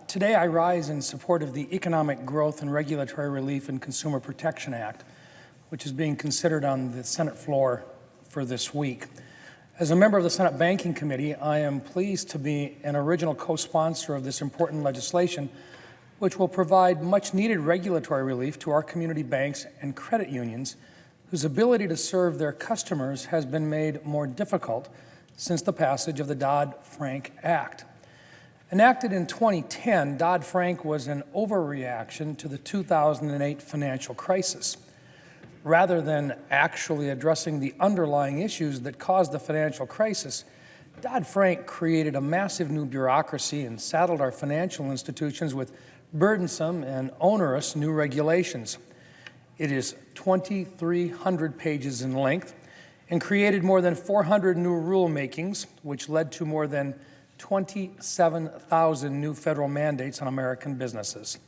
Today I rise in support of the Economic Growth and Regulatory Relief and Consumer Protection Act, which is being considered on the Senate floor for this week. As a member of the Senate Banking Committee, I am pleased to be an original co-sponsor of this important legislation, which will provide much-needed regulatory relief to our community banks and credit unions, whose ability to serve their customers has been made more difficult since the passage of the Dodd-Frank Act. Enacted in 2010, Dodd-Frank was an overreaction to the 2008 financial crisis. Rather than actually addressing the underlying issues that caused the financial crisis, Dodd-Frank created a massive new bureaucracy and saddled our financial institutions with burdensome and onerous new regulations. It is 2,300 pages in length and created more than 400 new rulemakings, which led to more than 27,000 new federal mandates on American businesses.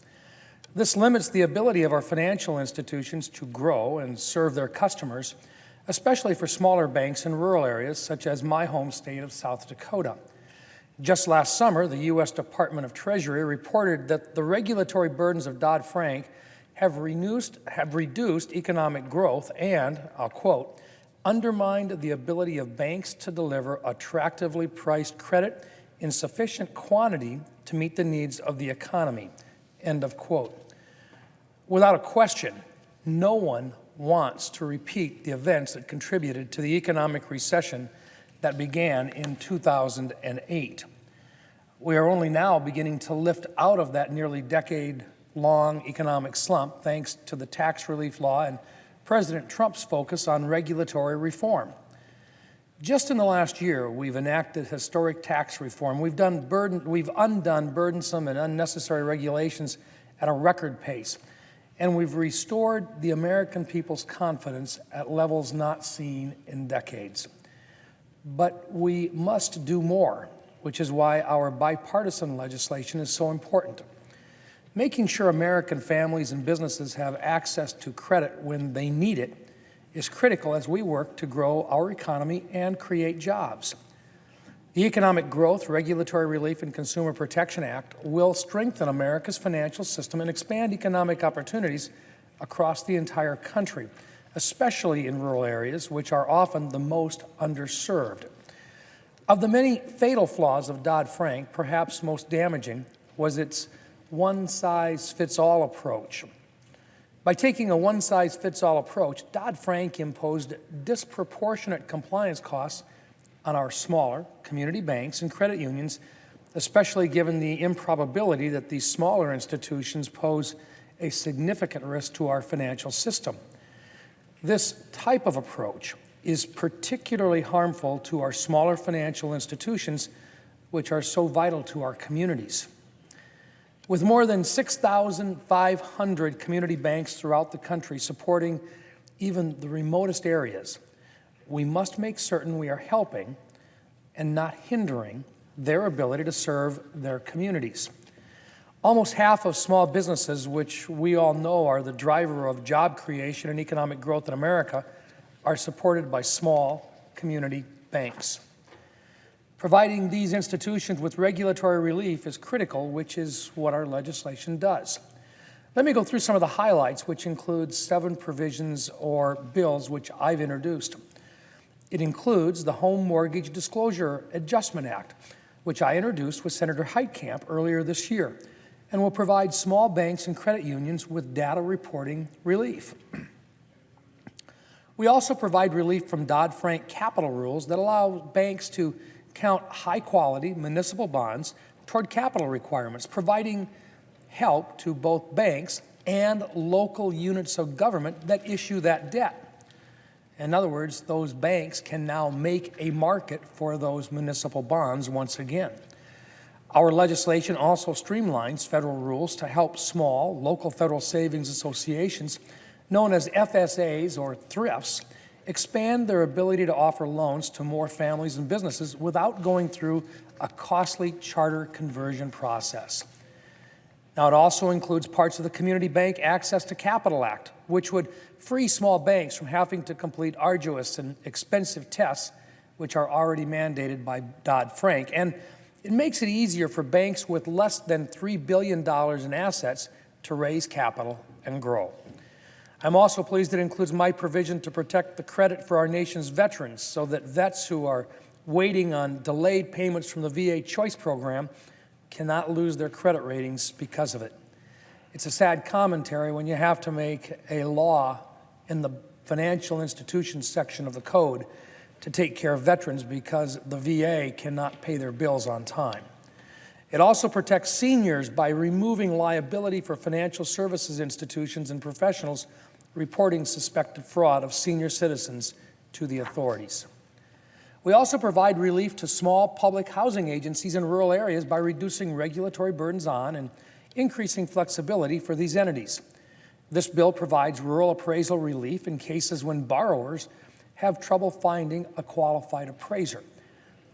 This limits the ability of our financial institutions to grow and serve their customers, especially for smaller banks in rural areas such as my home state of South Dakota. Just last summer, the U.S. Department of Treasury reported that the regulatory burdens of Dodd-Frank have reduced economic growth and, I'll quote, undermined the ability of banks to deliver attractively priced credit in sufficient quantity to meet the needs of the economy, end of quote. Without a question, no one wants to repeat the events that contributed to the economic recession that began in 2008. We are only now beginning to lift out of that nearly decade-long economic slump thanks to the tax relief law and President Trump's focus on regulatory reform. Just in the last year, we've enacted historic tax reform. We've undone burdensome and unnecessary regulations at a record pace, and we've restored the American people's confidence at levels not seen in decades. But we must do more, which is why our bipartisan legislation is so important. Making sure American families and businesses have access to credit when they need it is critical as we work to grow our economy and create jobs. The Economic Growth, Regulatory Relief, and Consumer Protection Act will strengthen America's financial system and expand economic opportunities across the entire country, especially in rural areas, which are often the most underserved. Of the many fatal flaws of Dodd-Frank, perhaps most damaging was its one-size-fits-all approach. By taking a one-size-fits-all approach, Dodd-Frank imposed disproportionate compliance costs on our smaller community banks and credit unions, especially given the improbability that these smaller institutions pose a significant risk to our financial system. This type of approach is particularly harmful to our smaller financial institutions, which are so vital to our communities. With more than 6,500 community banks throughout the country supporting even the remotest areas, we must make certain we are helping and not hindering their ability to serve their communities. Almost half of small businesses, which we all know are the driver of job creation and economic growth in America, are supported by small community banks. Providing these institutions with regulatory relief is critical, which is what our legislation does. Let me go through some of the highlights, which include 7 provisions or bills which I've introduced. It includes the Home Mortgage Disclosure Adjustment Act, which I introduced with Senator Heitkamp earlier this year, and will provide small banks and credit unions with data reporting relief. We also provide relief from Dodd-Frank capital rules that allow banks to count high-quality municipal bonds toward capital requirements, providing help to both banks and local units of government that issue that debt. In other words, those banks can now make a market for those municipal bonds once again. Our legislation also streamlines federal rules to help small, local federal savings associations, known as FSAs or thrifts, expand their ability to offer loans to more families and businesses without going through a costly charter conversion process. Now, it also includes parts of the Community Bank Access to Capital Act, which would free small banks from having to complete arduous and expensive tests, which are already mandated by Dodd-Frank. And It makes it easier for banks with less than $3 billion in assets to raise capital and grow. I'm also pleased it includes my provision to protect the credit for our nation's veterans so that vets who are waiting on delayed payments from the VA Choice Program cannot lose their credit ratings because of it. It's a sad commentary when you have to make a law in the financial institutions section of the code to take care of veterans because the VA cannot pay their bills on time. It also protects seniors by removing liability for financial services institutions and professionals reporting suspected fraud of senior citizens to the authorities. We also provide relief to small public housing agencies in rural areas by reducing regulatory burdens on and increasing flexibility for these entities. This bill provides rural appraisal relief in cases when borrowers have trouble finding a qualified appraiser.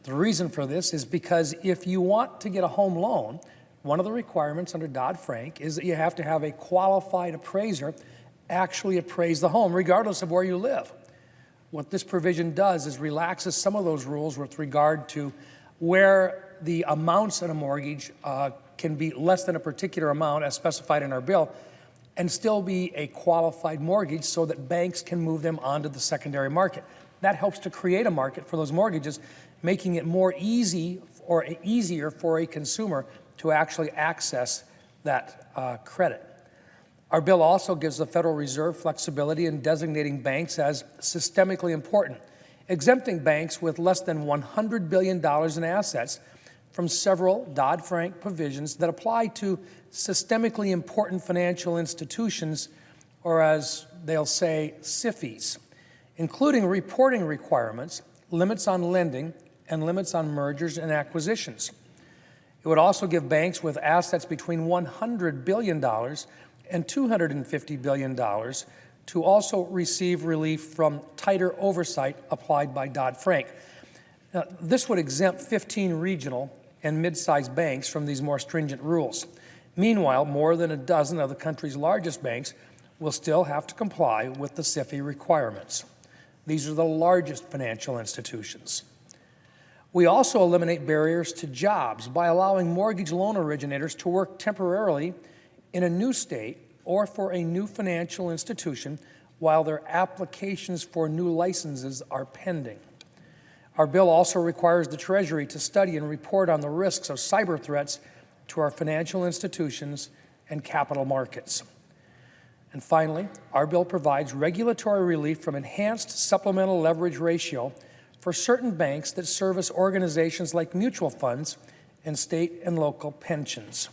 The reason for this is because if you want to get a home loan, one of the requirements under Dodd-Frank is that you have to have a qualified appraiser actually appraise the home, regardless of where you live. What this provision does is relaxes some of those rules with regard to where the amounts in a mortgage can be less than a particular amount as specified in our bill and still be a qualified mortgage so that banks can move them onto the secondary market. That helps to create a market for those mortgages, making it more easy or easier for a consumer to actually access that credit. Our bill also gives the Federal Reserve flexibility in designating banks as systemically important, exempting banks with less than $100 billion in assets from several Dodd-Frank provisions that apply to systemically important financial institutions, or as they'll say, SIFIs, including reporting requirements, limits on lending, and limits on mergers and acquisitions. It would also give banks with assets between $100 billion and $250 billion to also receive relief from tighter oversight applied by Dodd-Frank. Now, this would exempt 15 regional and mid-sized banks from these more stringent rules. Meanwhile, more than a dozen of the country's largest banks will still have to comply with the SIFI requirements. These are the largest financial institutions. We also eliminate barriers to jobs by allowing mortgage loan originators to work temporarily in a new state or for a new financial institution while their applications for new licenses are pending. Our bill also requires the Treasury to study and report on the risks of cyber threats to our financial institutions and capital markets. And finally, our bill provides regulatory relief from enhanced supplemental leverage ratio for certain banks that service organizations like mutual funds and state and local pensions.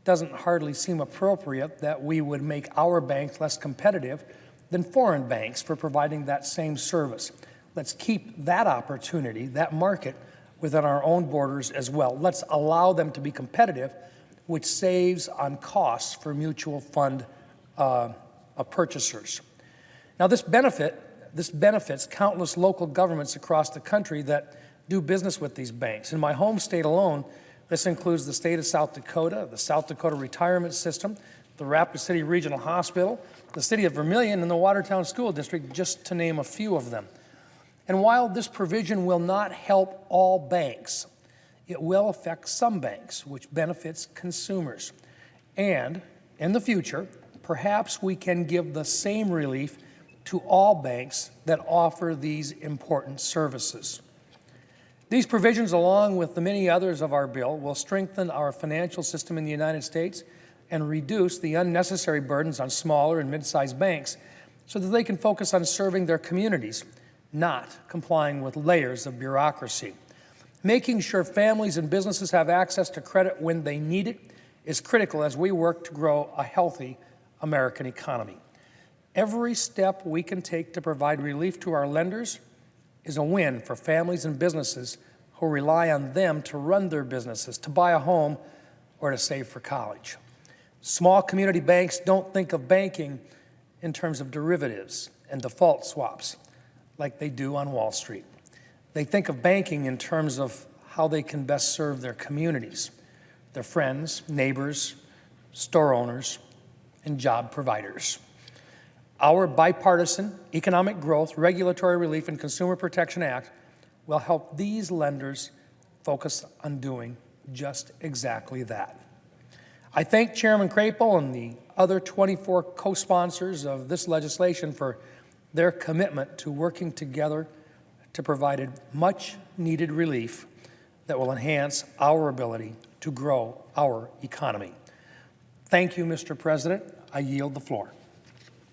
Doesn't hardly seem appropriate that we would make our banks less competitive than foreign banks for providing that same service. Let's keep that opportunity, that market, within our own borders as well. Let's allow them to be competitive, which saves on costs for mutual fund purchasers. Now, this benefits countless local governments across the country that do business with these banks. In my home state alone, this includes the state of South Dakota, the South Dakota Retirement System, the Rapid City Regional Hospital, the city of Vermilion, and the Watertown School District, just to name a few of them. And while this provision will not help all banks, it will affect some banks, which benefits consumers. And in the future, perhaps we can give the same relief to all banks that offer these important services. These provisions, along with the many others of our bill, will strengthen our financial system in the United States and reduce the unnecessary burdens on smaller and mid-sized banks so that they can focus on serving their communities, not complying with layers of bureaucracy. Making sure families and businesses have access to credit when they need it is critical as we work to grow a healthy American economy. Every step we can take to provide relief to our lenders is a win for families and businesses who rely on them to run their businesses, to buy a home, or to save for college. Small community banks don't think of banking in terms of derivatives and default swaps like they do on Wall Street. They think of banking in terms of how they can best serve their communities, their friends, neighbors, store owners, and job providers. Our bipartisan Economic Growth, Regulatory Relief, and Consumer Protection Act will help these lenders focused on doing just exactly that. I thank Chairman Crapo and the other 24 co-sponsors of this legislation for their commitment to working together to provide much-needed relief that will enhance our ability to grow our economy. Thank you, Mr. President. I yield the floor.